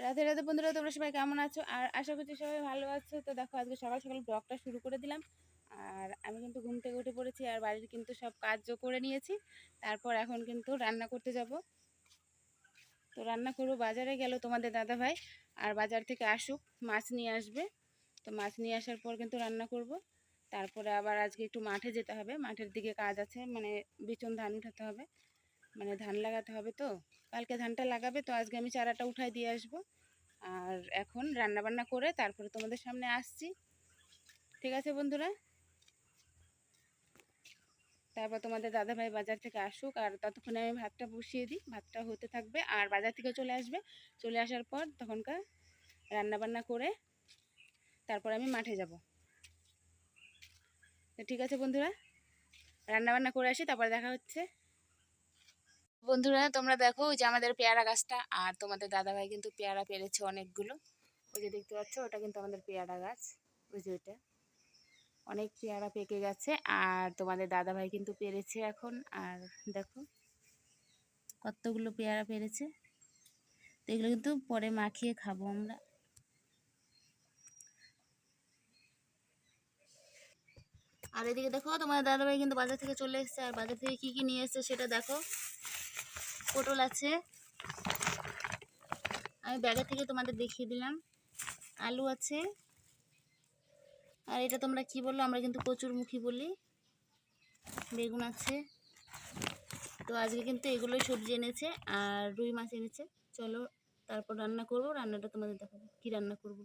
রাধে রাধে বন্ধুরা, তোমরা সবাই কেমন আছো? আর আশা করছি সবাই ভালো আছো। তো দেখো, আজকে সকাল সকাল ব্লগটা শুরু করে দিলাম। আর আমি কিন্তু ঘুম থেকে উঠে পড়েছি, আর বাড়ির কিন্তু সব কাজও করে নিয়েছি। তারপর এখন কিন্তু রান্না করতে যাব। তো রান্না করবো, বাজারে গেল তোমাদের দাদা ভাই, আর বাজার থেকে আসুক মাছ নিয়ে আসবে। তো মাছ নিয়ে আসার পর কিন্তু রান্না করব। তারপরে আবার আজকে একটু মাঠে যেতে হবে, মাঠের দিকে কাজ আছে, মানে বিচন ধান উঠাতে হবে, মানে ধান লাগাতে হবে। তো কালকে ধানটা লাগাবে, তো আজকে আমি চারাটা উঠাই দিয়ে আসবো। আর এখন রান্না বান্না করে তারপরে তোমাদের সামনে আসছি। ঠিক আছে বন্ধুরা, তারপর তোমাদের দাদাভাই বাজার থেকে আসুক, আর ততক্ষণে আমি ভাতটা বসিয়ে দিই। ভাতটা হতে থাকবে আর বাজার থেকে চলে আসবে। চলে আসার পর তখনকার রান্না বান্না করে তারপর আমি মাঠে যাব। তো ঠিক আছে বন্ধুরা, রান্না বান্না করে আসি, তারপরে দেখা হচ্ছে। বন্ধুরা তোমরা দেখো, ওই যে আমাদের পেয়ারা গাছটা, আর তোমাদের দাদাভাই কিন্তু পেয়ারা পেরেছে অনেকগুলো। ওই যে দেখতে পাচ্ছ, ওটা কিন্তু আমাদের পেয়ারা গাছ। ওই যে ওইটা অনেক পেয়ারা পেকে গেছে, আর তোমাদের দাদাভাই কিন্তু পেরেছে এখন। আর দেখো কতগুলো পেয়ারা পেরেছে। তো এগুলো কিন্তু পরে মাখিয়ে খাবো আমরা। আর এদিকে দেখো, তোমাদের দাদাভাই কিন্তু বাজার থেকে চলে এসেছে। আর বাজার থেকে কি কি নিয়ে এসেছে সেটা দেখো। পটল আছে, আমি ব্যাগের থেকে তোমাদের দেখিয়ে দিলাম। আলু আছে, আর এটা তোমরা কি বললো, আমরা কিন্তু কচুরমুখী বলি। বেগুন আছে। তো আজকে কিন্তু এগুলোই সবজি এনেছে, আর রুই মাছ এনেছে। চলো তারপর রান্না করবো, রান্নাটা তোমাদের দেখাবো কি রান্না করব।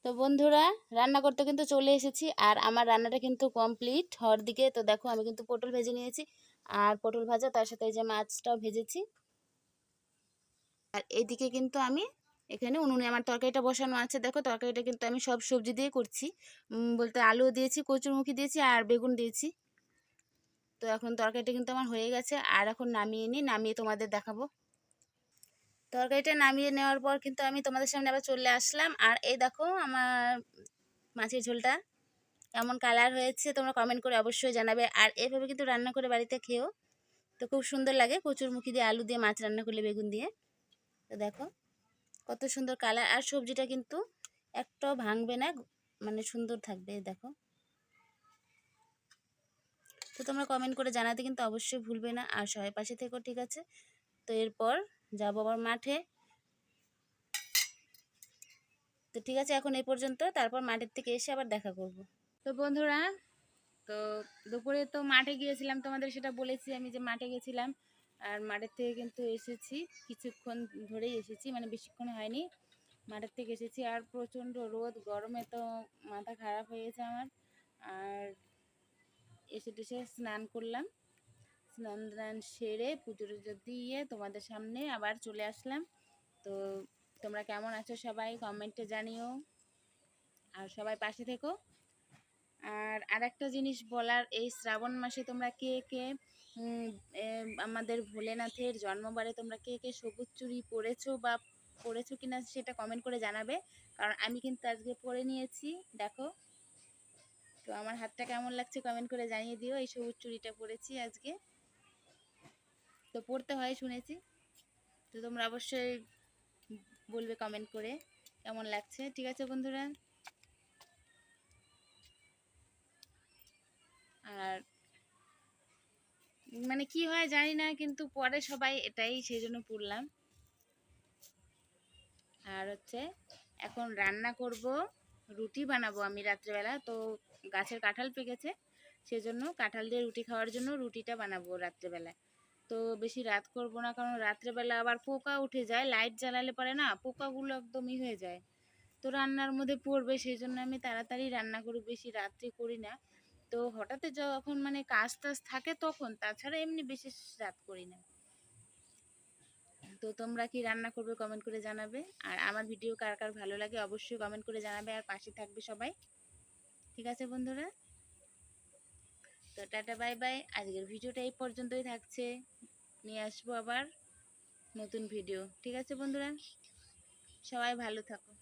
তো বন্ধুরা, রান্না করতে কিন্তু চলে এসেছি, আর আমার রান্নাটা কিন্তু কমপ্লিট হওয়ার দিকে। তো দেখো, আমি কিন্তু পটল ভেজে নিয়েছি, আর পটল ভাজা, তার সাথে এই যে মাছটাও ভেজেছি। আর এইদিকে কিন্তু আমি এখানে উনুনে আমার তরকারিটা বসানো আছে। দেখো, তরকারিটা কিন্তু আমি সব সবজি দিয়ে করছি, বলতে আলু দিয়েছি, কচুরমুখী দিয়েছি, আর বেগুন দিয়েছি। তো এখন তরকারিটা কিন্তু আমার হয়ে গেছে, আর এখন নামিয়ে নিই, নামিয়ে তোমাদের দেখাবো। তরকারিটা নামিয়ে নেওয়ার পর কিন্তু আমি তোমাদের সামনে আবার চলে আসলাম। আর এই দেখো আমার মাছের ঝোলটা কেমন কালার হয়েছে, তোমরা কমেন্ট করে অবশ্যই জানাবে। আর এভাবে কিন্তু রান্না করে বাড়িতে খেও, তো খুব সুন্দর লাগে। কচুরমুখী দিয়ে, আলু দিয়ে মাছ রান্না করলে, বেগুন দিয়ে। তো দেখো কত সুন্দর কালার, আর সবজিটা কিন্তু একটাও ভাঙবে না, মানে সুন্দর থাকবে। দেখো, তো তোমরা কমেন্ট করে জানাতে কিন্তু অবশ্যই ভুলবে না, আর সবাই পাশে থেকো, ঠিক আছে? তো এরপর যাবো আবার মাঠে। তো ঠিক আছে, এখন এই পর্যন্ত, তারপর মাঠের থেকে এসে আবার দেখা করব। তো বন্ধুরা, তো দুপুরে তো মাঠে গিয়েছিলাম, তোমাদের সেটা বলেছি আমি যে মাঠে গেছিলাম। আর মাঠের থেকে কিন্তু এসেছি, কিছুক্ষণ ধরেই এসেছি, মানে বেশিক্ষণ হয়নি। মাঠের থেকে এসেছি, আর প্রচণ্ড রোদ, গরমে তো মাথা খারাপ হয়ে গেছে আমার। আর এসে টেসে স্নান করলাম, স্নান টান সেরে পুজো টুজো দিয়ে তোমাদের সামনে আবার চলে আসলাম। তো তোমরা কেমন আছো সবাই কমেন্টে জানিও, আর সবাই পাশে থেকো। আর আরেকটা জিনিস বলার, এই শ্রাবণ মাসে তোমরা কে কে আমাদের ভোলেনাথের জন্মবারে তোমরা কে কে সবুজ চুড়ি পরেছো, বা পরেছো কিনা সেটা কমেন্ট করে জানাবে। কারণ আমি কিন্তু আজকে পরে নিয়েছি, দেখো। তো আমার হাতটা কেমন লাগছে কমেন্ট করে জানিয়ে দিও। এই সবুজ চুড়িটা পরেছি আজকে, তো পরতে হয় শুনেছি। তো তোমরা অবশ্যই বলবে কমেন্ট করে কেমন লাগছে, ঠিক আছে বন্ধুরা? আর মানে কি হয় জানি না, কিন্তু পরে সবাই এটাই, সেই জন্য পড়লাম। আর হচ্ছে এখন রান্না করব, রুটি বানাবো আমি রাত্রেবেলা। তো গাছের কাঁঠাল পেকেছে, সেজন্য কাঁঠাল দিয়ে রুটি খাওয়ার জন্য রুটিটা বানাবো রাত্রেবেলায়। তো বেশি রাত করব না, কারণ রাত্রেবেলা আবার পোকা উঠে যায়, লাইট জ্বালালে পরে না পোকাগুলো একদমই হয়ে যায়, তো রান্নার মধ্যে পড়বে। সেই জন্য আমি তাড়াতাড়ি রান্না করি, বেশি রাত্রি করি না। তো হঠাৎ যখন মানে কাজ টাজ থাকে তখন, তাছাড়া এমনি বেশি রাত করি না। তো তোমরা কি রান্না করবে কমেন্ট করে জানাবে, আর আমার ভিডিও কার কার ভালো লাগে অবশ্যই কমেন্ট করে জানাবে, আর পাশে থাকবে সবাই, ঠিক আছে বন্ধুরা? তো টাটা বাই বাই, আজকের ভিডিওটা এই পর্যন্তই থাকছে, নিয়ে আসবো আবার নতুন ভিডিও, ঠিক আছে বন্ধুরা? সবাই ভালো থাকো।